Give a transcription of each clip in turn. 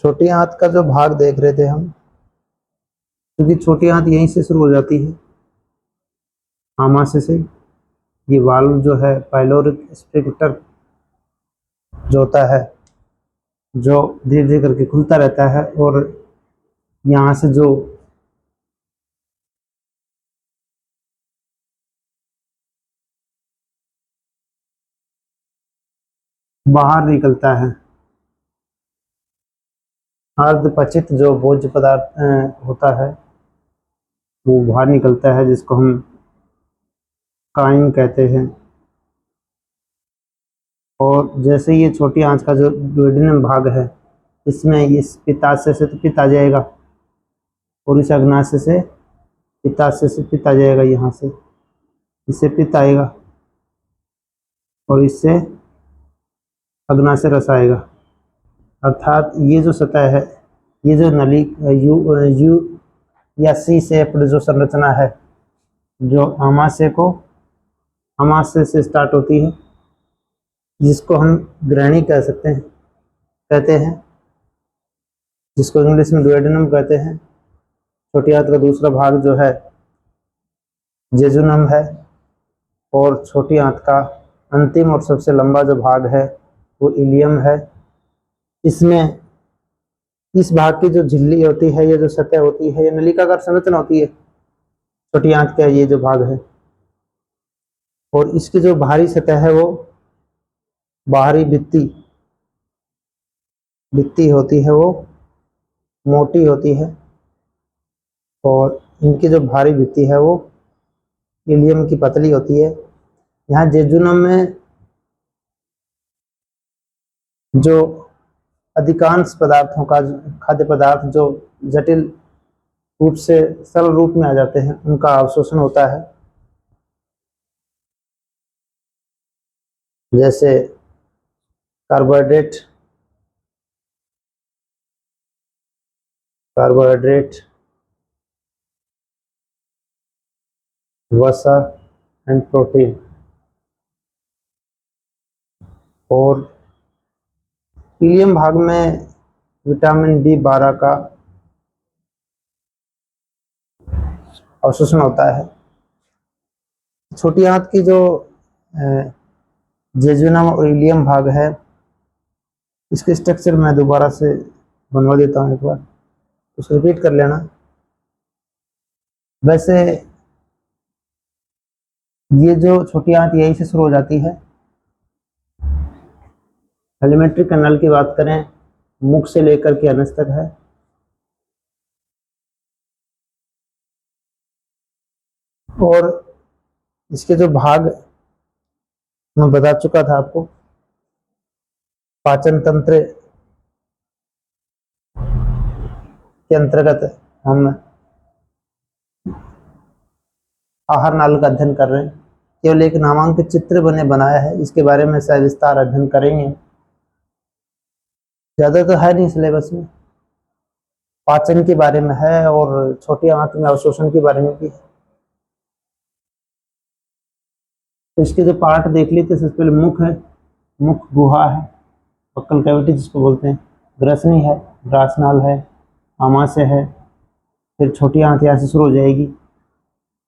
छोटी आंत का जो भाग देख रहे थे हम, क्योंकि छोटी आंत यहीं से शुरू हो जाती है, आमाशय से। ये वाल्व जो है पाइलोरिक स्फिंक्टर जो होता है, जो धीरे धीरे करके खुलता रहता है, और यहाँ से जो बाहर निकलता है अर्धपचित जो भोज्य पदार्थ होता है, वो बाहर निकलता है, जिसको हम काइम कहते हैं। और जैसे ये छोटी आंत का जो ड्यूoडेनम भाग है, इसमें इस पित्ताशय से तो पित्त आ जाएगा, और इस अग्नाशय से पित्ताशय से पित्त आ जाएगा, यहाँ से इससे पित्त आएगा, और इससे अग्नाशय रस आएगा। अर्थात ये जो सतह है, ये जो नली यू या सी शेप्ड जो संरचना है, जो आमाशय से स्टार्ट होती है, जिसको हम ग्रहणी कह सकते हैं, कहते हैं, जिसको इंग्लिश में ड्यूoडेनम कहते हैं। छोटी आंत का दूसरा भाग जो है जेजुनम है, और छोटी आंत का अंतिम और सबसे लंबा जो भाग है वो इलियम है। इसमें इस भाग की जो झिल्ली होती है, ये जो सतह होती है, ये नलिकाकार संरचना होती है छोटी आंत का ये जो भाग है, और इसकी जो बाहरी सतह है वो बाहरी भित्ति होती है, वो मोटी होती है, और इनकी जो बाहरी भित्ति है वो इलियम की पतली होती है। यहाँ जेजुनम में जो अधिकांश पदार्थों का खाद्य पदार्थ जो जटिल रूप से सरल रूप में आ जाते हैं, उनका अवशोषण होता है। जैसे कार्बोहाइड्रेट, वसा एंड प्रोटीन। और इलियम भाग में विटामिन B12 का अवशोषण होता है। छोटी आंत की जो जेजुनम और इलियम भाग है, इसके स्ट्रक्चर मैं दोबारा से बनवा देता हूँ, एक बार उसे रिपीट कर लेना। वैसे ये जो छोटी आंत यहीं से शुरू हो जाती है। एलिमेंट्री कैनाल की बात करें, मुख से लेकर के अनस तक है। और इसके जो भाग मैं बता चुका था आपको, पाचन तंत्र के अंतर्गत हम आहार नाल का अध्ययन कर रहे हैं। केवल एक नामांकित चित्र बनाया है, इसके बारे में शायद विस्तार अध्ययन करेंगे। ज्यादा तो है नहीं सिलेबस में, पाचन के बारे में है और छोटी आंत में अवशोषण के बारे में भी है। तो इसके जो पार्ट देख लेते हैं, सबसे पहले मुख है, मुख गुहा है, बक्कल कैविटी जिसको बोलते हैं, ग्रसनी है, ग्रासनाल है, आमाशय है, फिर छोटी आंत यहाँ से शुरू हो जाएगी।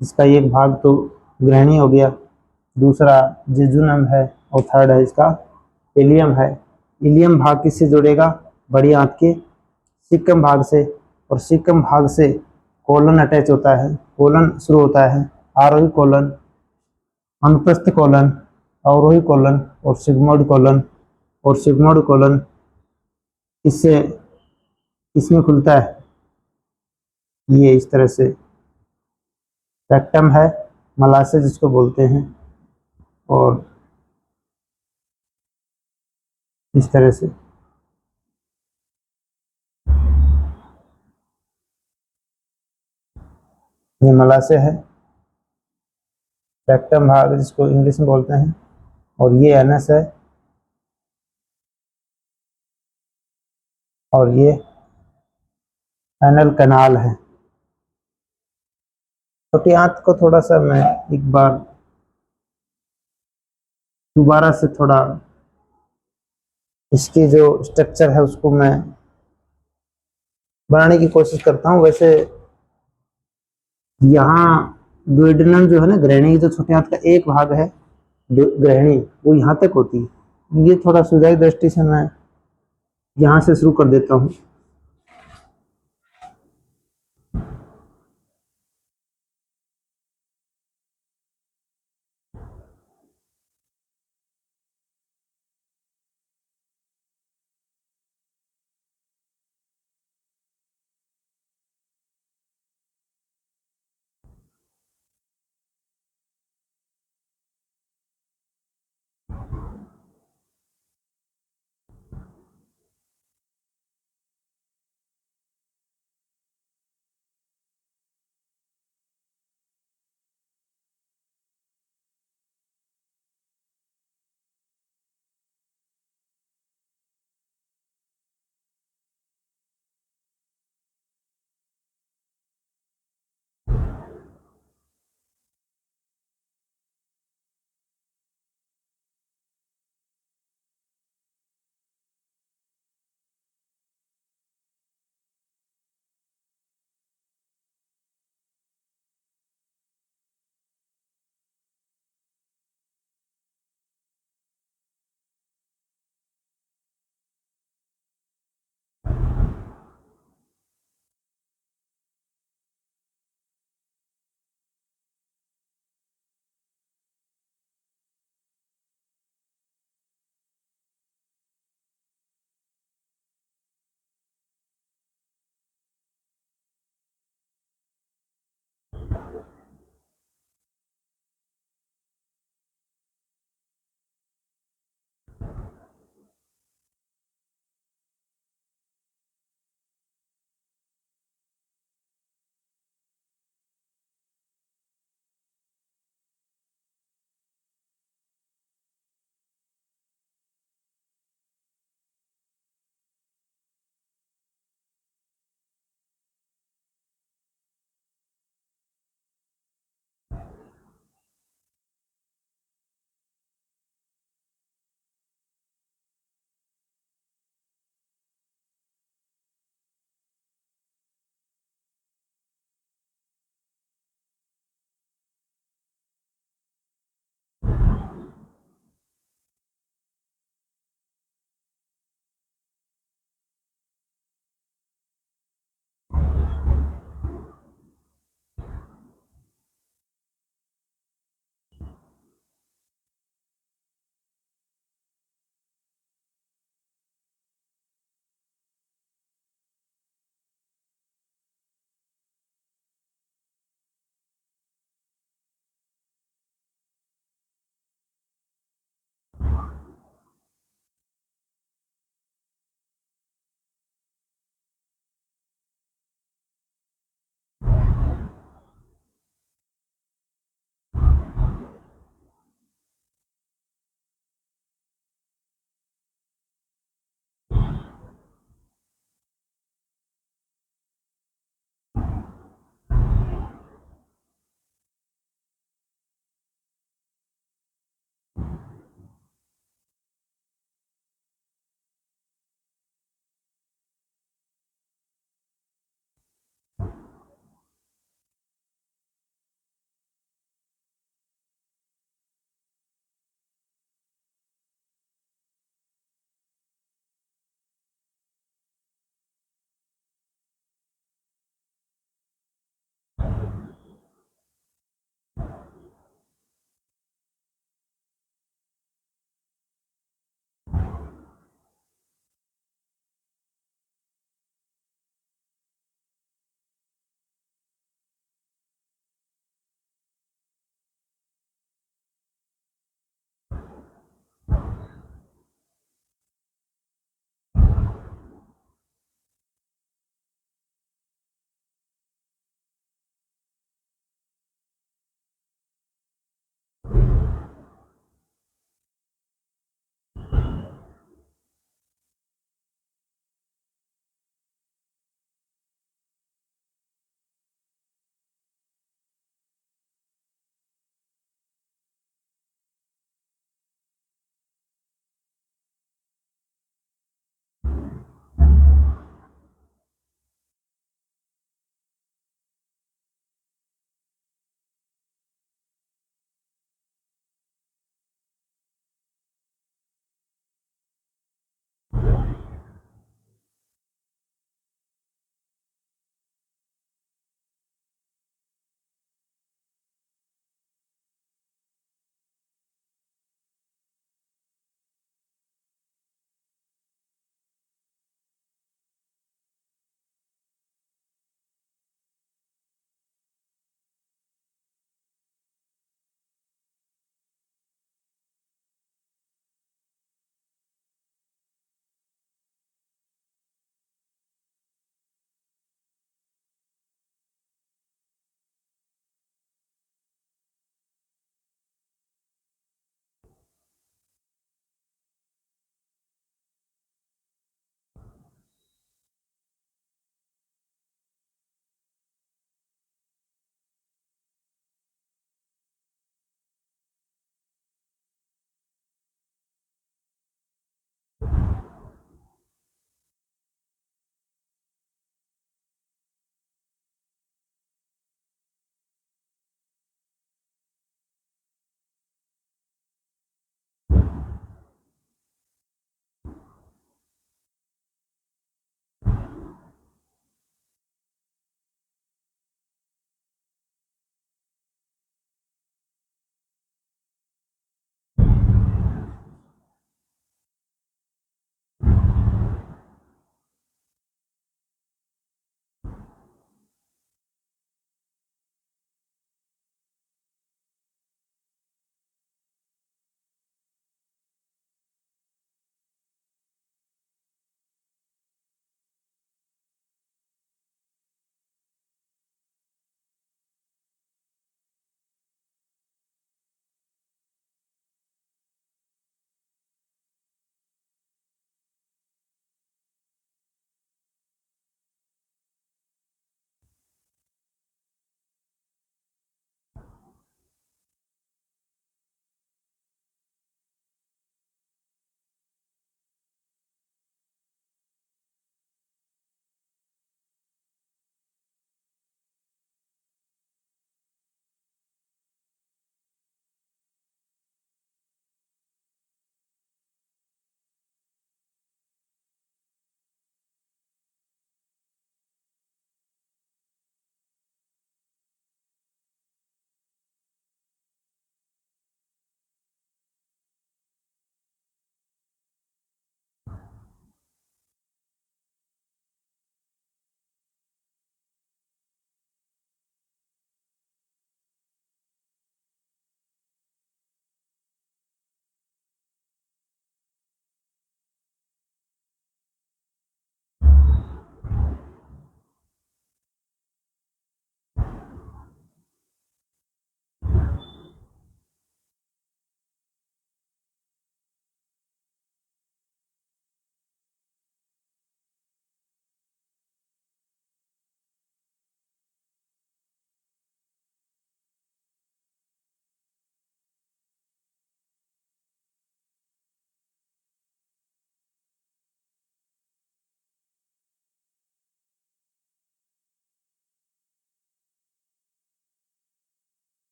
इसका एक भाग तो ग्रहणी हो गया, दूसरा जेजुनम है, और थर्ड है इसका इलियम है। इलियम भाग किससे जुड़ेगा? बड़ी आंत के सीकम भाग से, और सीकम भाग से कोलन अटैच होता है, कोलन शुरू होता है, आरोही कोलन, अनुप्रस्थ कोलन, अवरोही कोलन और सिग्मोइड कोलन। और सिग्मोइड कोलन इससे इसमें खुलता है, ये इस तरह से रेक्टम है, मलाशय जिसको बोलते हैं, और इस तरह से ये मलाशय है, रेक्टम भाग जिसको इंग्लिश में बोलते हैं, और ये एनस है, और ये एनल कैनाल है। छोटी आंत को थोड़ा सा मैं एक बार दोबारा से थोड़ा इसकी जो स्ट्रक्चर है उसको मैं बनाने की कोशिश करता हूँ। वैसे यहाँ दुइडेनम जो है ना, ग्रहणी की जो छोटी आंत का एक भाग है, ग्रहणी, वो यहाँ तक होती है। ये थोड़ा सुझाई दृष्टि से मैं यहाँ से शुरू कर देता हूँ।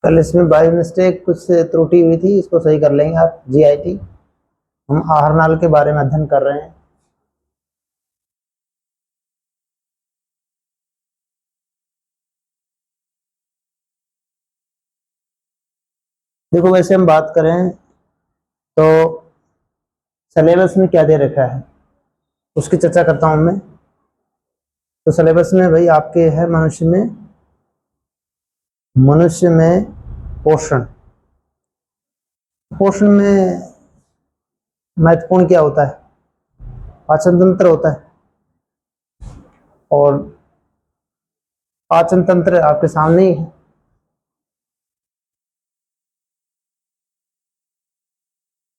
कल इसमें बाय मिस्टेक कुछ त्रुटि हुई थी, इसको सही कर लेंगे आप। GIT, हम आहार नाल के बारे में अध्ययन कर रहे हैं। देखो, वैसे हम बात करें तो सिलेबस में क्या दे रखा है उसकी चर्चा करता हूं मैं। तो सिलेबस में भाई आपके है मनुष्य में पोषण। पोषण में महत्वपूर्ण क्या होता है? पाचन तंत्र होता है। और पाचन तंत्र आपके सामने ही है।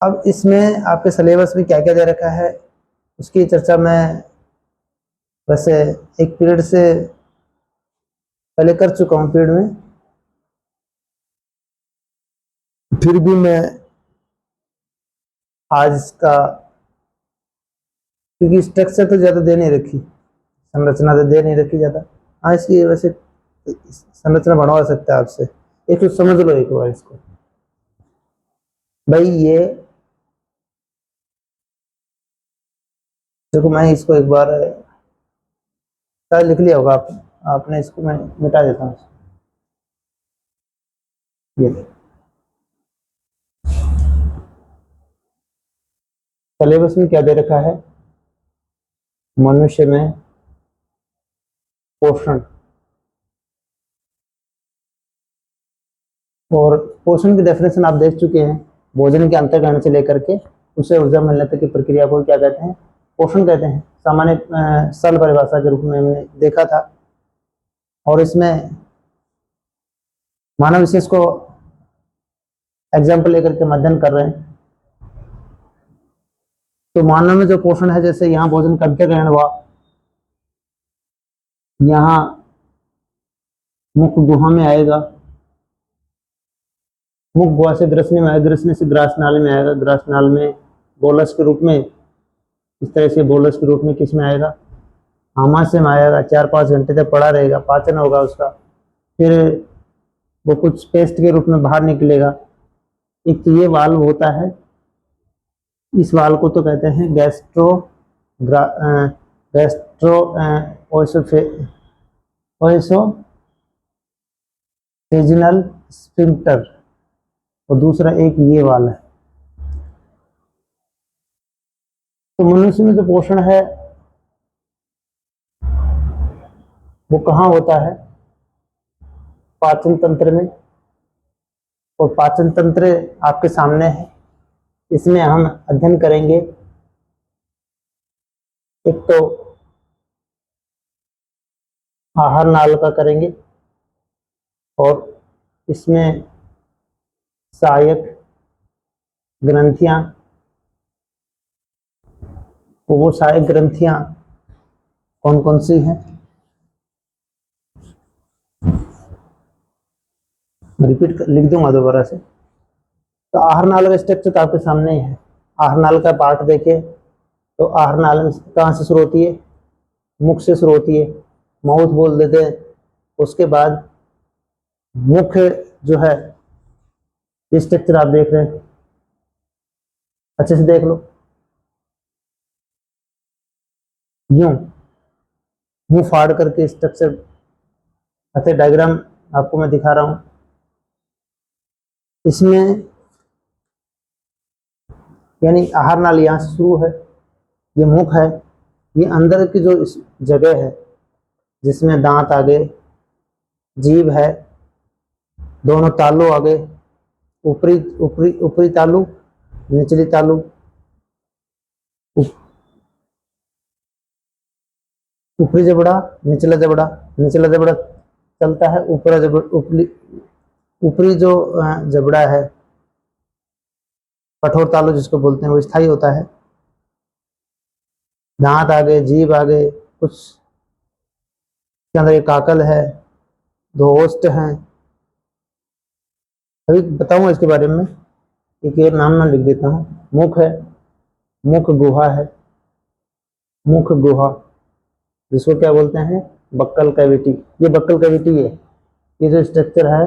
अब इसमें आपके सिलेबस में क्या क्या दे रखा है उसकी चर्चा मैं वैसे एक पीरियड से पहले कर चुका हूँ पीरियड में, फिर भी मैं आज इसका, क्योंकि स्ट्रक्चर तो ज़्यादा दे नहीं रखी, संरचना तो दे नहीं रखी ज़्यादा। हाँ, इसकी वैसे संरचना बनवा सकता है आपसे। एक तो समझ लो एक बार इसको भाई। ये देखो, मैं इसको एक बार शायद लिख लिया होगा आपने इसको, मैं मिटा देता हूँ। ये सिलेबस में क्या दे रखा है? मनुष्य में पोषण। और पोषण की डेफिनेशन आप देख चुके हैं। भोजन के अंतर्ग्रहण से लेकर के उसे ऊर्जा मिलने तक की प्रक्रिया को क्या कहते हैं? पोषण कहते हैं। सामान्य सरल परिभाषा के रूप में हमने देखा था। और इसमें मानव विशेष को एग्जाम्पल लेकर के अध्ययन कर रहे हैं। तो मानव में जो पोषण है, जैसे यहाँ भोजन का अंतर्ग्रहण हुआ, यहाँ मुख गुहा में आएगा, मुख गुहा से ग्रसनी में आएगा, ग्रसनी से ग्रास नाल में आएगा, ग्रास नाल में बोलस के रूप में, इस तरह से बोलस के रूप में किस में आएगा? आमाशय में आएगा। 4-5 घंटे तक पड़ा रहेगा, पाचन होगा उसका, फिर वो कुछ पेस्ट के रूप में बाहर निकलेगा। एक तो ये वाल्व होता है, इस वाल्व को तो कहते हैं गैस्ट्रो ओएसोफेजिनल स्फिंक्टर। और दूसरा एक ये वाल्व है। तो मनुष्य में जो पोषण है वो कहाँ होता है? पाचन तंत्र में। और पाचन तंत्र आपके सामने है। इसमें हम अध्ययन करेंगे एक तो आहार नाल का करेंगे, और इसमें सहायक ग्रंथियां, वो सहायक ग्रंथियां कौन कौन सी हैं? रिपीट लिख दूंगा दोबारा से। तो आहार नाल का स्ट्रक्चर तो आपके सामने ही है। आहार नाल का पार्ट देखें तो आहार नाल कहाँ से शुरू होती है? मुख से शुरू होती है, माउथ बोल देते हैं। उसके बाद मुख जो है, ये स्ट्रक्चर आप देख रहे हैं, अच्छे से देख लो। यूं मुंह फाड़ करके स्ट्रक्चर, अच्छा डायग्राम आपको मैं दिखा रहा हूं। इसमें यानी आहार नाल यहाँ से शुरू है, ये मुख है, ये अंदर की जो जगह है जिसमें दांत आगे, जीभ है, दोनों तालू आगे, ऊपरी ऊपरी ऊपरी तालू, निचली तालू, ऊपरी जबड़ा, निचला जबड़ा। निचला जबड़ा चलता है, ऊपरी जबड़ा, ऊपरी जो जबड़ा है, कठोर तालु जिसको बोलते हैं, वो स्थायी होता है। दांत आगे, जीभ आगे, कुछ के अंदर एक काकल है, 2 ओष्ठ हैं। अभी बताऊंगा इसके बारे में। एक ये नाम लिख देता हूँ। मुख है, मुख गुहा है, मुख गुहा जिसको क्या बोलते हैं? Buccal cavity. ये बक्कल कैविटी है। ये जो स्ट्रक्चर है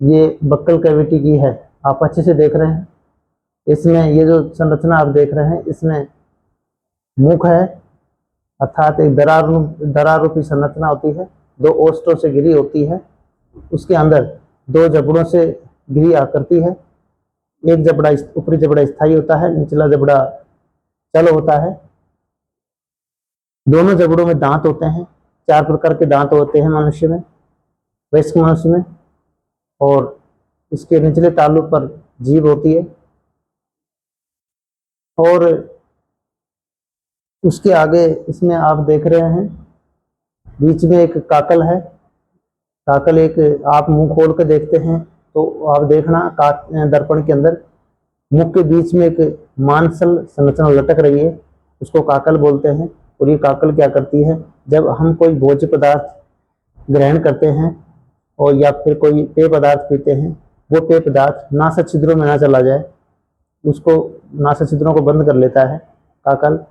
ये बक्कल कैविटी की है, आप अच्छे से देख रहे हैं। इसमें ये जो संरचना आप देख रहे हैं, इसमें मुख है, अर्थात एक दरार रूपी संरचना होती है, 2 ओष्ठों से घिरी होती है। उसके अंदर 2 जबड़ों से घिरी आकृति है। एक जबड़ा, ऊपरी जबड़ा स्थायी होता है, निचला जबड़ा चल होता है। दोनों जबड़ों में दांत होते हैं। 4 प्रकार के दांत होते हैं मनुष्य में, वयस्क मनुष्य में। और इसके निचले तालु पर जीभ होती है। और उसके आगे इसमें आप देख रहे हैं, बीच में एक काकल है। काकल एक, आप मुंह खोल के देखते हैं तो आप देखना दर्पण के अंदर मुख के बीच में एक मांसल संरचना लटक रही है, उसको काकल बोलते हैं। और ये काकल क्या करती है, जब हम कोई भोज्य पदार्थ ग्रहण करते हैं और या फिर कोई पेय पदार्थ पीते हैं, वो पेय पदार्थ नासा छिद्रों में ना चला जाए, उसको नासा छिद्रों को बंद कर लेता है काकल।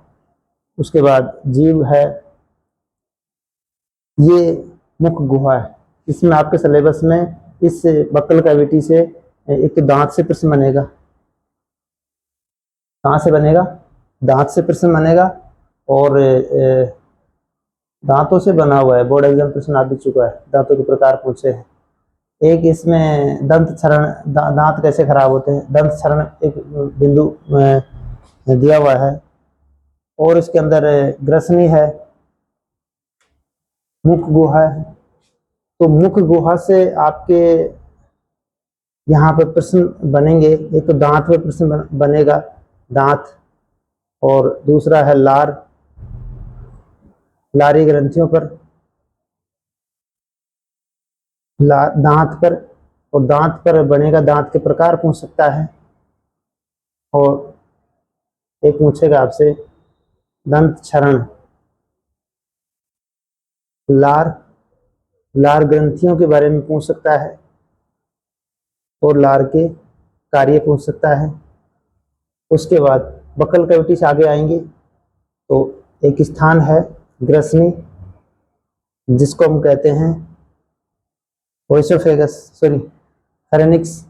उसके बाद जीभ है, ये मुख गुहा है। इसमें आपके सिलेबस में इस बक्कल कैविटी से एक दांत से प्रश्न बनेगा। कहाँ से बनेगा? दांत से प्रश्न बनेगा। और दांतों से बना हुआ है, बोर्ड एग्जाम प्रश्न आ भी चुका है, दांतों के प्रकार पूछे हैं। एक इसमें दंत क्षरण, दांत कैसे खराब होते हैं, दंत क्षरण एक बिंदु दिया हुआ है। और इसके अंदर ग्रसनी है, मुख गुहा है। तो मुख गुहा से आपके यहाँ पे प्रश्न बनेंगे। एक तो दांत पे प्रश्न बनेगा, दांत। और दूसरा है लारी ग्रंथियों पर, दांत पर। और दांत पर बनेगा, दांत के प्रकार पूछ सकता है। और एक पूछेगा आपसे दंत क्षरण, लार ग्रंथियों के बारे में पूछ सकता है और लार के कार्य पूछ सकता है। उसके बाद बक्कल कैविटी से आगे आएंगे तो एक स्थान है ग्रसनी, जिसको हम कहते हैं ओएसोफेगस, सॉरी फेरेनिक्स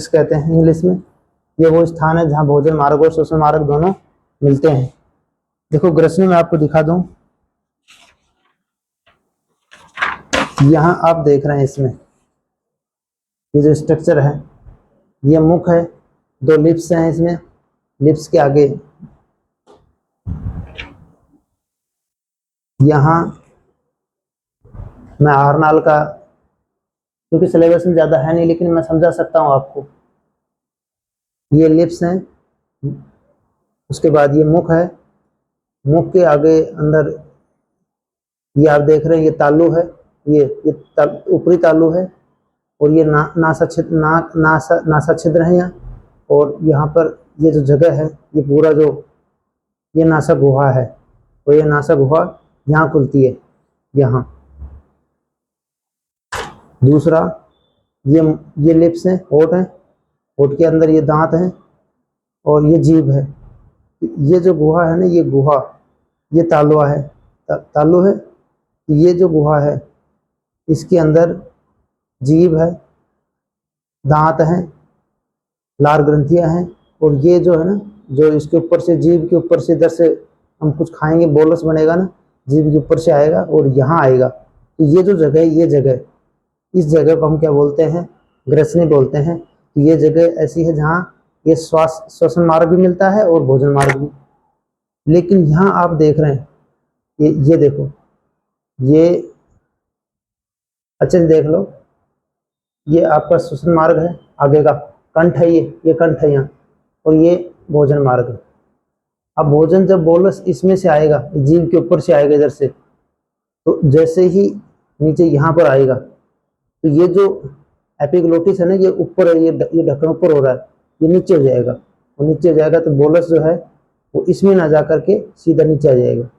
कहते हैं इंग्लिश में। ये वो स्थान है जहाँ भोजन मार्ग और श्वसन मार्ग दोनों मिलते हैं। देखो ग्रसनी में आपको दिखा दूं, यहाँ आप देख रहे हैं, इसमें ये जो स्ट्रक्चर है, ये मुख है, 2 लिप्स हैं इसमें। लिप्स के आगे यहाँ मैं आहारनाल का, क्योंकि सिलेबस में ज़्यादा है नहीं लेकिन मैं समझा सकता हूँ आपको। ये लिप्स हैं, उसके बाद ये मुख है। मुख के आगे अंदर ये आप देख रहे हैं, ये तालु है, ये ऊपरी तालु है। और ये नासा छिद्र है यहाँ। और यहाँ पर ये जो जगह है, ये पूरा जो ये नासा गुहा है, और ये नासा गुहा यहाँ खुलती है, यहाँ। दूसरा ये लिप्स हैं, होठ हैं, होठ के अंदर ये दांत हैं और ये जीभ है। ये जो गुहा है ना, ये गुहा, ये तालुआ है, तालु है। ये जो गुहा है, इसके अंदर जीभ है, दांत हैं, लार ग्रंथियां हैं। और ये जो है ना, जो इसके ऊपर से, जीभ के ऊपर से, इधर से हम कुछ खाएंगे, बोलस बनेगा ना, जीभ के ऊपर से आएगा और यहाँ आएगा। तो ये जो जगह है, ये जगह, इस जगह को हम क्या बोलते हैं? ग्रसनी बोलते हैं। तो ये जगह ऐसी है जहाँ ये श्वसन मार्ग भी मिलता है और भोजन मार्ग भी। लेकिन यहाँ आप देख रहे हैं, ये देखो, ये अच्छे से देख लो, ये आपका श्वसन मार्ग है, आगे का कंठ है, ये कंठ है यहाँ, और ये भोजन मार्ग है। अब भोजन जब बोलस इसमें से आएगा, जीभ के ऊपर से आएगा इधर से, तो जैसे ही नीचे यहाँ पर आएगा, तो ये जो एपिग्लोटिस है ना, ये ऊपर है, ये ढक्कन ऊपर हो रहा है, ये नीचे हो जाएगा। और नीचे हो जाएगा तो बोलस जो है वो इसमें ना जा करके सीधा नीचे आ जाएगा।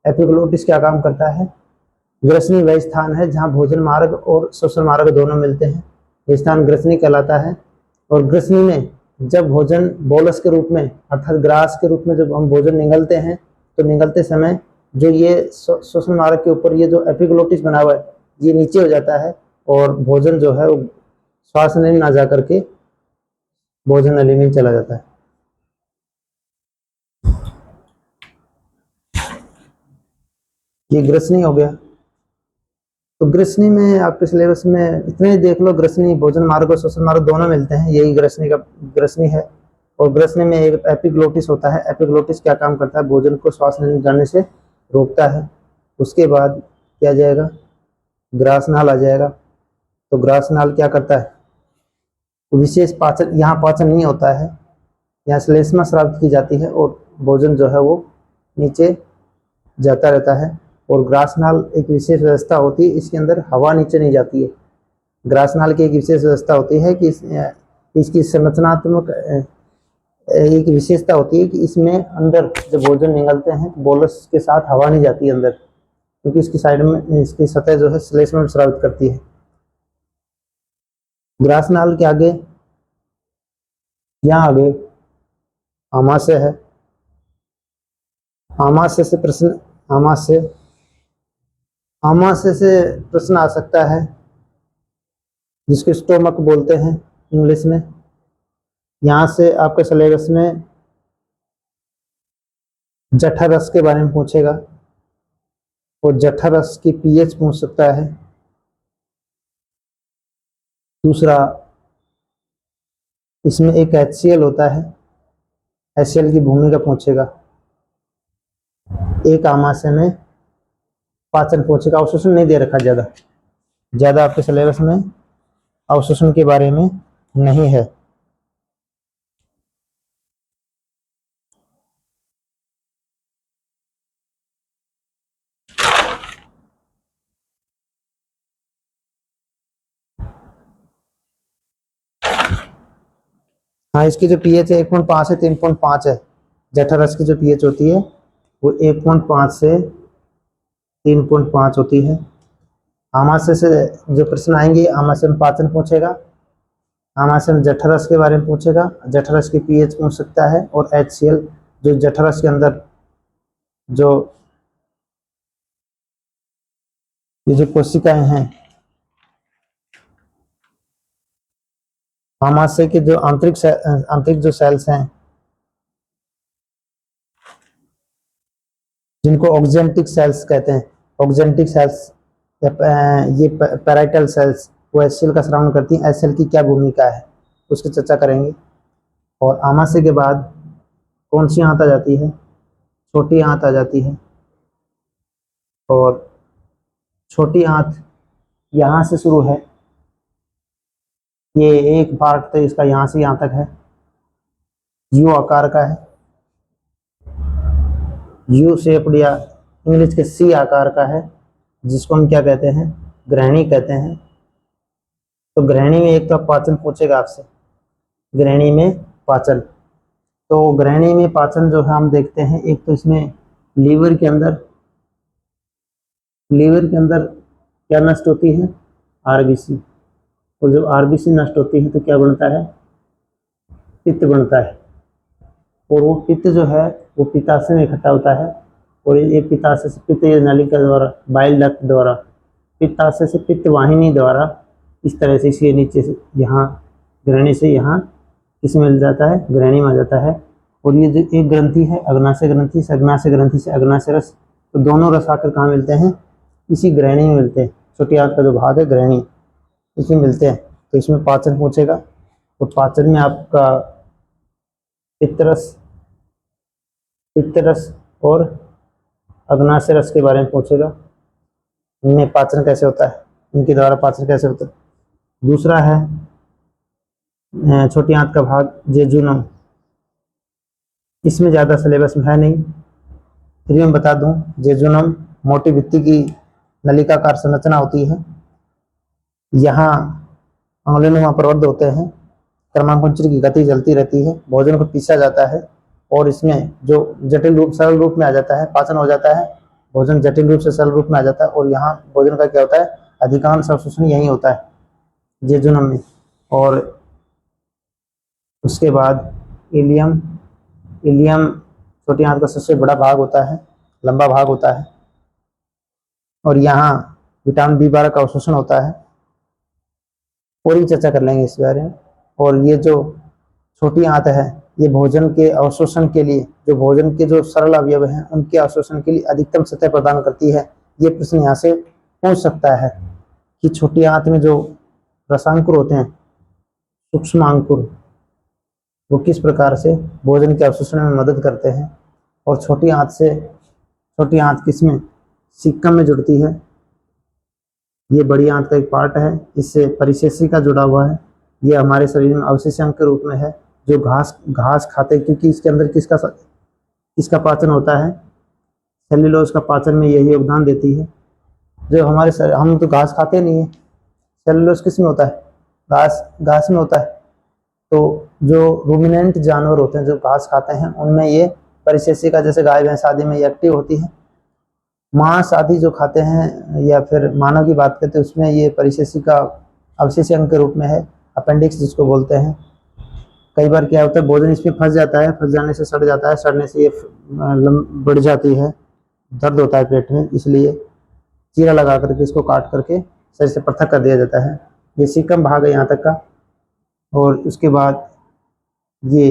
एपिग्लोटिस क्या काम करता है? ग्रसनी वह स्थान है जहाँ भोजन मार्ग और श्वसन मार्ग दोनों मिलते हैं, ये स्थान ग्रसनी कहलाता है। और ग्रसनी में जब भोजन बोलस के रूप में, अर्थात ग्रास के रूप में जब हम भोजन निगलते हैं, तो निगलते समय जो ये श्वसन मार्ग के ऊपर ये जो एपिग्लोटिस बना हुआ है ये नीचे हो जाता है और भोजन जो है वो श्वास नली में ना जा करके भोजन नली में चला जाता है। ये ग्रसनी हो गया। तो ग्रसनी में आपके सिलेबस में इतने देख लो, ग्रसनी भोजन मार्ग और श्वसन मार्ग दोनों मिलते हैं, यही ग्रसनी का ग्रसनी है। और ग्रसनी में एक एपिग्लोटिस होता है। एपिग्लोटिस क्या काम करता है? भोजन को श्वास नली जाने से रोकता है। उसके बाद क्या जाएगा? ग्रासनाल आ जाएगा। तो ग्रासनाल क्या करता है? विशेष पाचन, यहाँ पाचन नहीं होता है, यहाँ श्लेष्मा स्रावित की जाती है और भोजन जो है वो नीचे जाता रहता है। और ग्रासनाल एक विशेष व्यवस्था होती है, इसके अंदर हवा नीचे नहीं जाती है। ग्रासनाल की एक विशेष व्यवस्था होती है कि इसकी संरचनात्मक एक विशेषता होती है कि इसमें अंदर जब भोजन निकलते हैं बोलस के साथ हवा नहीं जाती अंदर, क्योंकि इसकी साइड में इसकी सतह जो है श्लेष्मा स्रावित करती है। ग्रासनाल के आगे यहाँ आगे आमाशय है। आमाशय से प्रश्न आमाशय से प्रश्न आ सकता है, जिसको स्टोमक बोलते हैं इंग्लिश में। यहाँ से आपके सिलेबस में जठररस के बारे में पूछेगा और जठररस की पीएच पूछ सकता है। दूसरा, इसमें एक HCl होता है, HCl की भूमिका पूछेगा। एक आमाशय में पाचन पूछेगा। अवशोषण नहीं दे रखा ज़्यादा आपके सिलेबस में अवशोषण के बारे में नहीं है। हाँ, इसकी जो पीएच है 1.5 से 3.5 है। जठररस की जो पीएच होती है वो 1.5 से 3.5 होती है। आमाशय से जो प्रश्न आएंगे, आमाशय में पाचन पूछेगा, आमाशय में जठररस के बारे में पूछेगा, जठररस की पीएच पूछ सकता है, और HCl जो जठररस के अंदर जो ये जो कोशिकाएं हैं, आमाशय के जो आंतरिक जो सेल्स हैं जिनको ऑक्जेंटिक सेल्स कहते हैं, ऑक्जेंटिक सेल्स ये पैराइटल सेल्स, वो HCl का श्रवण करती हैं। HCl की क्या भूमिका है उसकी चर्चा करेंगे। और आमाशय के बाद कौन सी आंत आ जाती है? छोटी आंत आ जाती है। और छोटी आंत यहाँ से शुरू है, ये एक पार्ट तो इसका यहाँ से यहाँ तक है, यू आकार का है, यू शेप्ड या इंग्लिश के सी आकार का है, जिसको हम क्या कहते हैं? ग्रहणी कहते हैं। तो ग्रहणी में एक तो पाचन पूछेगा आपसे, ग्रहणी में पाचन। तो ग्रहणी में पाचन जो है हम देखते हैं, एक तो इसमें लीवर के अंदर क्या नष्ट होती है? RBC। और जब RBC नष्ट होती है तो क्या बनता है? पित्त बनता है। और वो पित्त जो है वो पित्ताशय में इकट्ठा होता है, और ये पित्ताशय से पित्त नलिका द्वारा, बाइल डक्ट द्वारा, पित्ताशय से पित्त वाहिनी द्वारा इस तरह से इसके नीचे से यहाँ ग्रहणी से यहाँ इसमें मिल जाता है, ग्रहणी में आ जाता है। और ये जो एक ग्रंथि है अग्नाशय ग्रंथि से, अग्नाशय ग्रंथि से अग्नाशय रस, तो दोनों रस आकर कहाँ मिलते हैं? इसी ग्रहणी में मिलते हैं। छोटी आंत का जो भाग है ग्रहणी, इसमें मिलते हैं। तो इसमें पाचन पूछेगा, और पाचन में आपका पित्तरस और अग्नाशय रस के बारे में पूछेगा। इनमें पाचन कैसे होता है, इनके द्वारा पाचन कैसे होता है। दूसरा है छोटी आंत का भाग जेजुनम, इसमें ज़्यादा सिलेबस में है नहीं, फिर मैं बता दूं। जेजुनम मोटी भित्ति की नलिकाकार संरचना होती है। यहाँ अंगुलिनुमा प्रवर्ध होते हैं, क्रमांकुंचरी की गति चलती रहती है, भोजन को पीसा जाता है, और इसमें जो जटिल रूप सरल रूप में आ जाता है, पाचन हो जाता है, भोजन जटिल रूप से सरल रूप में आ जाता है। और यहाँ भोजन का क्या होता है? अधिकांश अवशोषण यही होता है जेजुनम में। और उसके बाद इलियम छोटी आंत का सबसे बड़ा भाग होता है, लंबा भाग होता है, और यहाँ विटामिन B12 का अवशोषण होता है। और भी चर्चा कर लेंगे इस बारे में। और ये जो छोटी आंत है, ये भोजन के अवशोषण के लिए, जो भोजन के जो सरल अवयव हैं उनके अवशोषण के लिए अधिकतम सतह प्रदान करती है। ये प्रश्न यहाँ से पूछ सकता है कि छोटी आंत में जो रसांकुर होते हैं, सूक्ष्म अंकुर, वो किस प्रकार से भोजन के अवशोषण में मदद करते हैं। और छोटी आंत किसमें, सिक्कम में जुड़ती है। ये बड़ी आंत का एक पार्ट है, इससे परिशेषिका जुड़ा हुआ है। ये हमारे शरीर में अवशेषांक के रूप में है, जो घास खाते हैं, क्योंकि इसके अंदर किसका पाचन होता है, सेल्यूलोज का पाचन में यही योगदान देती है। जो हमारे शरीर, हम तो घास खाते नहीं है, सेल्यूलोज किस में होता है, घास में होता है। तो जो रूमिनेंट जानवर होते हैं जो घास खाते हैं, उनमें ये परिशेषिका, जैसे गाय भैंस आदि में ये एक्टिव होती है। मांस आदि जो खाते हैं या फिर मानव की बात करते हैं, उसमें ये परिशेषिका अवशेष अंग के रूप में है, अपेंडिक्स जिसको बोलते हैं। कई बार क्या होता है, भोजन इसमें फंस जाता है, फंस जाने से सड़ जाता है, सड़ने से ये बढ़ जाती है, दर्द होता है पेट में, इसलिए चीरा लगा करके इसको काट करके शरीर से पृथक कर दिया जाता है। ये सीकम भाग है यहाँ तक का। और उसके बाद ये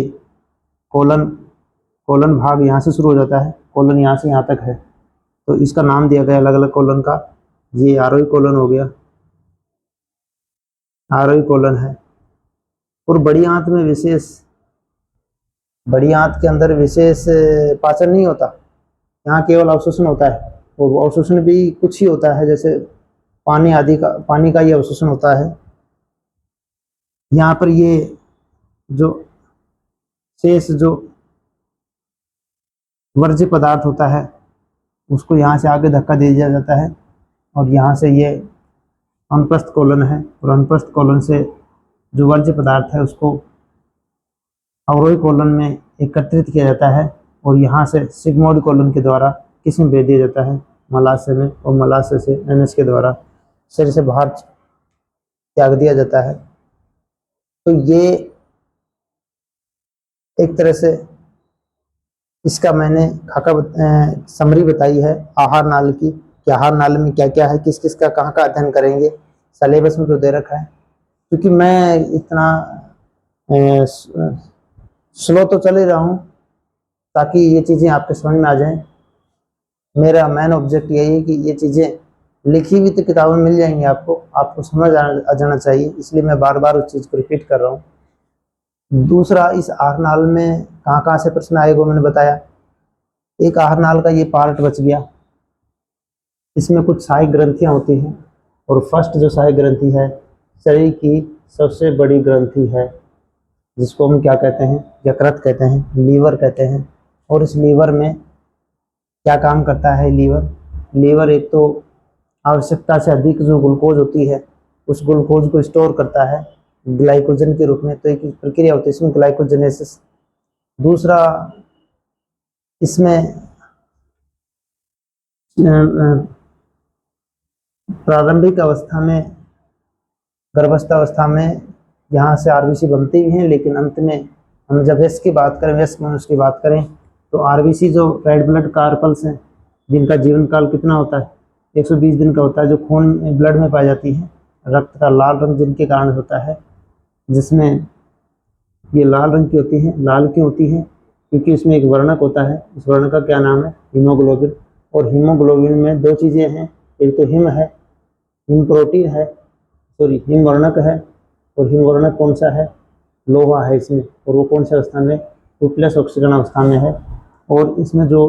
कोलन भाग यहाँ से शुरू हो जाता है, कोलन यहाँ से यहाँ तक है, तो इसका नाम दिया गया अलग अलग कोलन का। ये आरोही कोलन हो गया, आरोही कोलन है। और बड़ी आंत के अंदर विशेष पाचन नहीं होता, यहाँ केवल अवशोषण होता है। और अवशोषण भी कुछ ही होता है, जैसे पानी का ये अवशोषण होता है। यहाँ पर ये जो शेष जो वर्ज्य पदार्थ होता है, उसको यहाँ से आगे धक्का दे दिया जाता है, और यहाँ से ये अनुप्रस्थ कोलन है, और अनुप्रस्थ कोलन से जो वर्ज्य पदार्थ है उसको अवरोही कोलन में एकत्रित किया जाता है, और यहाँ से सिग्मोइड कोलन के द्वारा किस में भेज दिया जाता है, मलाशय में, और मलाशय से NH के द्वारा शरीर से बाहर त्याग दिया जाता है। तो ये एक तरह से इसका मैंने समरी बताई है आहार नाल की, कि आहार नाल में क्या क्या है, किस किस का कहाँ का अध्ययन करेंगे, सिलेबस में तो दे रखा है। क्योंकि मैं इतना स्लो तो चल ही रहा हूँ ताकि ये चीज़ें आपके समझ में आ जाएं। मेरा मेन ऑब्जेक्ट यही है कि ये चीज़ें लिखी हुई तो किताबों में मिल जाएंगी, आपको समझ आ जाना चाहिए, इसलिए मैं बार बार उस चीज़ को रिपीट कर रहा हूँ। दूसरा, इस आहार नाल में कहाँ कहाँ से प्रश्न आएगा मैंने बताया। एक आहार नाल का ये पार्ट बच गया, इसमें कुछ सहायक ग्रंथियाँ होती हैं, और फर्स्ट जो सहायक ग्रंथि है शरीर की सबसे बड़ी ग्रंथि है, जिसको हम क्या कहते हैं, यकृत कहते हैं, लीवर कहते हैं। और इस लीवर में क्या काम करता है लीवर एक तो आवश्यकता से अधिक जो ग्लूकोज होती है उस ग्लूकोज को स्टोर करता है ग्लाइकोजन के रूप में। तो एक प्रक्रिया होती है इसमें ग्लाइकोजेनेसिस। दूसरा, इसमें प्रारंभिक अवस्था में, गर्भावस्था अवस्था में यहाँ से आरबीसी बनती भी हैं, लेकिन अंत में हम जब वयस्क की बात करें, वयस्क मनुष्य की बात करें, तो आरबीसी जो रेड ब्लड कार्पल्स हैं, जिनका जीवन काल कितना होता है, 120 दिन का होता है, जो खून ब्लड में पाई जाती है, रक्त का लाल रंग जिनके कारण होता है, जिसमें ये लाल रंग की होती है। लाल क्यों होती है? क्योंकि इसमें एक वर्णक होता है, इस वर्णक का क्या नाम है, हीमोग्लोबिन। और हीमोग्लोबिन में दो चीज़ें हैं, एक तो हिम है, हिम प्रोटीन है, सॉरी हिम वर्णक है, और हिम वर्णक कौन सा है, लोहा है इसमें, और वो कौन सी अवस्था में, प्लस ऑक्सीकरण अवस्था में है। और इसमें जो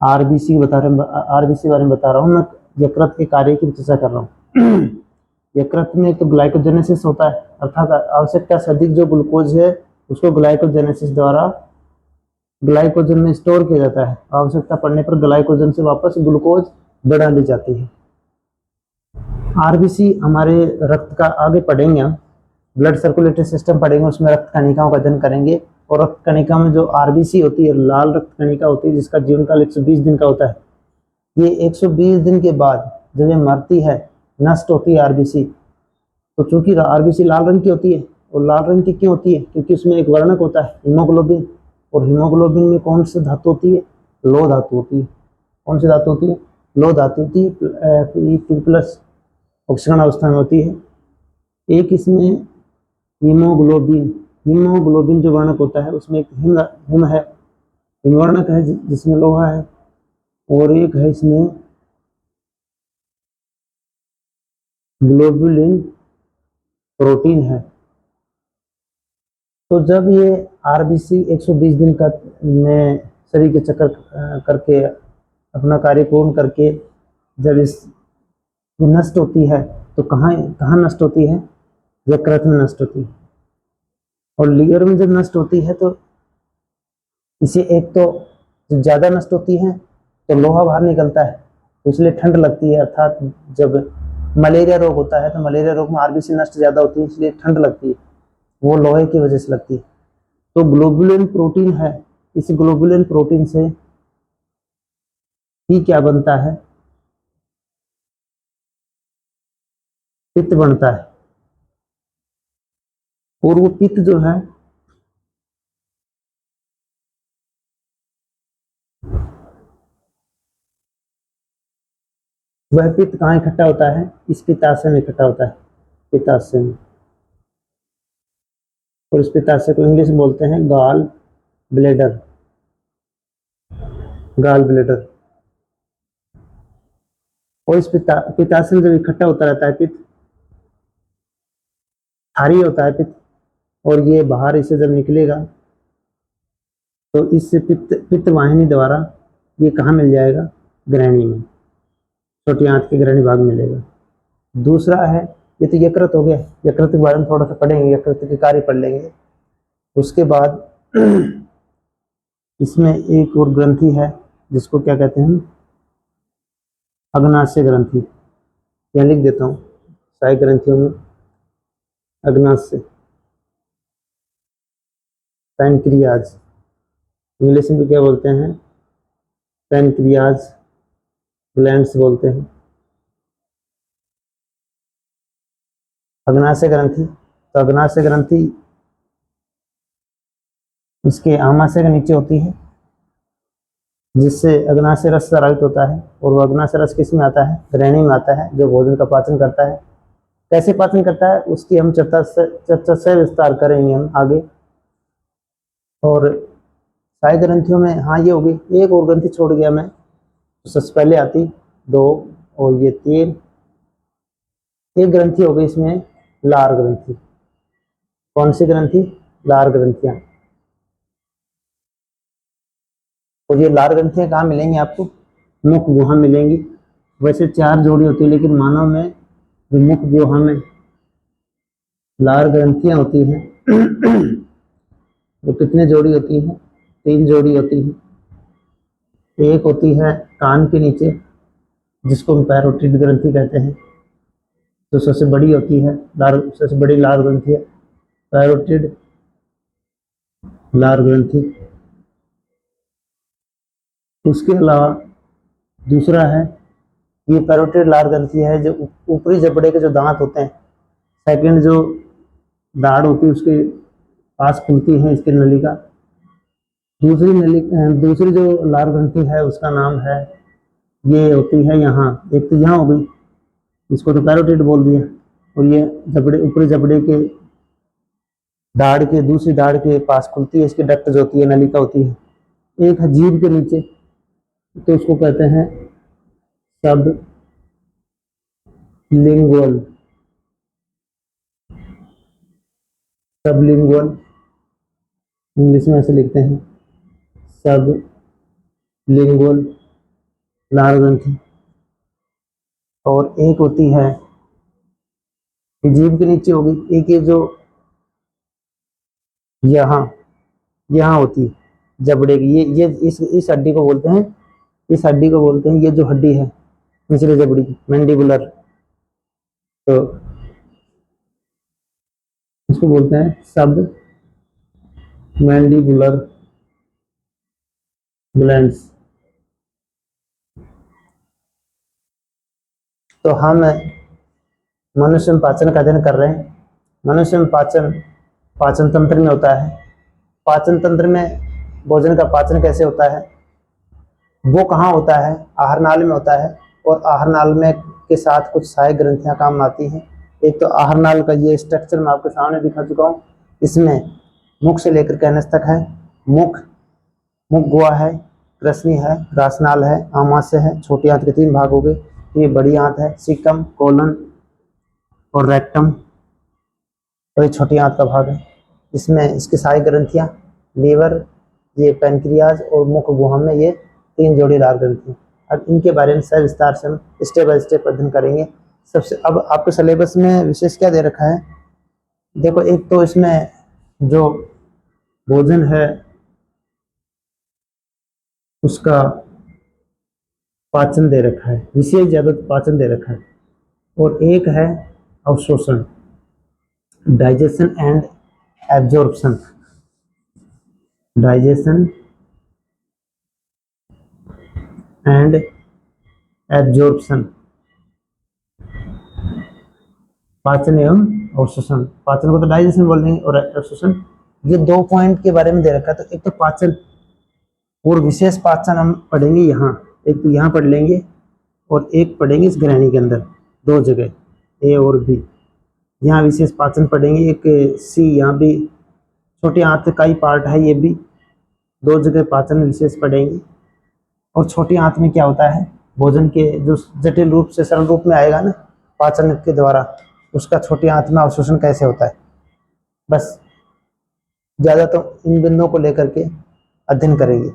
आरबीसी बारे में बता रहा हूँ मैं, यकृत के कार्य की चर्चा कर रहा हूँ। यकृत में तो ग्लाइकोजेनेसिस होता है, अर्थात आवश्यकता से अधिक जो ग्लूकोज है उसको ग्लाइकोजेनेसिस द्वारा ग्लाइकोजन में स्टोर किया जाता है। आवश्यकता पड़ने पर ग्लाइकोजन से वापस ग्लूकोज बढ़ा ली जाती है। आरबीसी हमारे रक्त का आगे पढ़ेंगे, ब्लड सर्कुलेटरी सिस्टम पढ़ेंगे, उसमें रक्त कणिकाओं का अध्ययन करेंगे। और रक्त कणिका में जो आरबीसी होती है, लाल रक्त कणिका होती है, जिसका जीवन काल 120 दिन का होता है। ये 120 दिन के बाद जब ये मरती है, नष्ट होती है आरबीसी, तो चूंकि आरबीसी लाल रंग की होती है, और लाल रंग की क्यों होती है, क्योंकि उसमें एक वर्णक होता है हीमोग्लोबिन। और हीमोग्लोबिन में कौन सी धातु होती है, लो धातु होती है। कौन सी धातु होती है? लो धातु होती है, Fe2+ ऑक्सीकरण अवस्था में होती है। एक इसमें हीमोग्लोबिन जो वर्णक होता है उसमें एक हिम है, हिमवर्णक है जिसमें लोहा है, और एक है इसमें ग्लोबुलिन प्रोटीन है। तो जब ये आरबीसी 120 दिन का में शरीर के चक्कर करके अपना कार्य पूर्ण करके जब इस नष्ट होती है तो कहाँ नष्ट होती है? यकृत में नष्ट होती है। और लीवर में जब नष्ट होती है तो इसे एक तो ज़्यादा नष्ट होती है तो लोहा बाहर निकलता है, तो इसलिए ठंड लगती है। अर्थात जब मलेरिया रोग होता है तो मलेरिया रोग में आरबीसी नष्ट ज़्यादा होती है, इसलिए ठंड लगती है, वो लोहे की वजह से लगती है। तो ग्लोबुलिन प्रोटीन है, इस ग्लोबुलिन प्रोटीन से ही क्या बनता है? पित्त बनता है। और वो पित्त जो है वह पित्त कहाँ इकट्ठा होता है? इस पित्ताशय में इकट्ठा होता है, पित्ताशय में। और इस पित्ताशय को इंग्लिश में बोलते हैं गॉल ब्लैडर, गॉल ब्लैडर। और इस पित्ताशय में जब इकट्ठा होता रहता है पित्त, भारी होता है पित्त, और ये बाहर इसे जब निकलेगा तो इस पित्त वाहिनी द्वारा ये कहाँ मिल जाएगा? ग्रहणी में, छोटी आंत के ग्रहणी भाग मिलेगा। दूसरा है, ये तो यकृत हो गया, यकृत के बारे में थोड़ा सा पढ़ेंगे, यकृत के कार्य पढ़ लेंगे। उसके बाद इसमें एक और ग्रंथि है जिसको क्या कहते हैं? अग्नाशय ग्रंथि। यहाँ लिख देता हूँ, सारी ग्रंथियों में अग्नाशय, पैनक्रियाज, इंग्लिश में भी क्या बोलते हैं? पैनक्रियाज ग्लैंड्स बोलते हैं। अग्नाशय ग्रंथि, तो अग्नाशय ग्रंथि इसके आमाशय के नीचे होती है, जिससे अग्नाशय रस स्रावित होता है। और वो अग्नाशय रस किस में आता है? ग्रहणी में आता है, जो भोजन का पाचन करता है। कैसे पाचन करता है उसकी हम चर्चा से विस्तार करेंगे हम आगे। और सारी ग्रंथियों में, हाँ ये होगी, एक और ग्रंथि छोड़ गया मैं, सबसे पहले आती 2 और ये 3। एक ग्रंथि हो गई इसमें लार ग्रंथि। कौन सी ग्रंथि? लार ग्रंथियां। और ये लार ग्रंथियां कहाँ मिलेंगी आपको? मुख गुहा मिलेंगी। वैसे 4 जोड़ी होती है, लेकिन मानव में मुख गुहा में लार ग्रंथियां होती हैं वो कितने जोड़ी होती हैं? 3 जोड़ी होती है। एक होती है कान के नीचे, जिसको हम पैरोटिड ग्रंथि कहते हैं, जो सबसे बड़ी होती है, सबसे बड़ी लार ग्रंथि है पैरोटिड लार ग्रंथि। उसके अलावा दूसरा है, ये पैरोटिड लार ग्रंथि है जो ऊपरी जबड़े के जो दांत होते हैं, सेकंड जो दाढ़ होती है उसके पास खुलती है इसकी नलिका। दूसरी जो लार ग्रंथि है उसका नाम है, ये होती है यहाँ, एक तो यहाँ हो गई, इसको तो पैरोटिड बोल दिया। और ये जबड़े, ऊपरी जबड़े के दाढ़ के दूसरी दाढ़ के पास खुलती है, इसकी डक्ट जो होती है, नलिका होती है। एक है जीभ के नीचे, तो उसको कहते हैं सब लिंगुअल, सबलिंगुअल, इंग्लिश में ऐसे लिखते हैं सब लिंगुअल लार ग्रंथि। और एक होती है, ये जीभ के नीचे हो गई। एक ये जो यहाँ यहाँ होती है जबड़े की, ये इस हड्डी को बोलते हैं, इस हड्डी को बोलते हैं, ये जो हड्डी है निचले जबड़ी की, मैंडिबुलर, तो इसको बोलते हैं सब मैंडिबुलर ग्लैंड्स। तो हम मनुष्य में पाचन का अध्ययन कर रहे हैं। मनुष्य में पाचन तंत्र में होता है। पाचन तंत्र में भोजन का पाचन कैसे होता है? वो कहाँ होता है? आहार नाल में होता है, और आहार नाल में के साथ कुछ सहायक ग्रंथियां काम आती हैं। एक तो आहार नाल का ये स्ट्रक्चर मैं आपके सामने दिखा चुका हूँ। इसमें मुख से लेकर कैनस तक है। मुख गुहा है, कृष्णी है, ग्रासनाल है, आमाशय है। छोटी आंत के 3 भाग हो गए। ये बड़ी आंत है, सीकम, कोलन और रेक्टम, और ये छोटी आंत का भाग है। इसमें इसकी सहायक ग्रंथियां लीवर, ये पैनक्रियाज और मुख गुहा में ये 3 जोड़ीदार ग्रंथि। अब इनके बारे में सविस्तार से हम स्टेप बाय स्टेप अध्ययन करेंगे। सबसे अब आपके सिलेबस में विशेष क्या दे रखा है? देखो, एक तो इसमें जो भोजन है उसका पाचन दे रखा है, विशेष ज्यादा पाचन दे रखा है, और एक है अवशोषण, digestion and absorption. Digestion and absorption, पाचन एवं अवशोषण। पाचन को तो डाइजेशन बोल देंगे, और अवशोषण, ये 2 पॉइंट के बारे में दे रखा है। तो एक तो पाचन और विशेष पाचन हम पढ़ेंगे यहाँ, एक तो यहाँ पढ़ लेंगे और एक पढ़ेंगे इस ग्रहणी के अंदर, 2 जगह ए और बी। यहाँ विशेष पाचन पढ़ेंगे, एक सी यहाँ भी छोटी आंत का ही पार्ट है, ये भी 2 जगह पाचन विशेष पढ़ेंगे। और छोटी आंत में क्या होता है, भोजन के जो जटिल रूप से सरल रूप में आएगा ना पाचन के द्वारा, उसका छोटी आंत में अवशोषण कैसे होता है, बस ज़्यादा तो इन बिंदुओं को लेकर के अध्ययन करेंगे।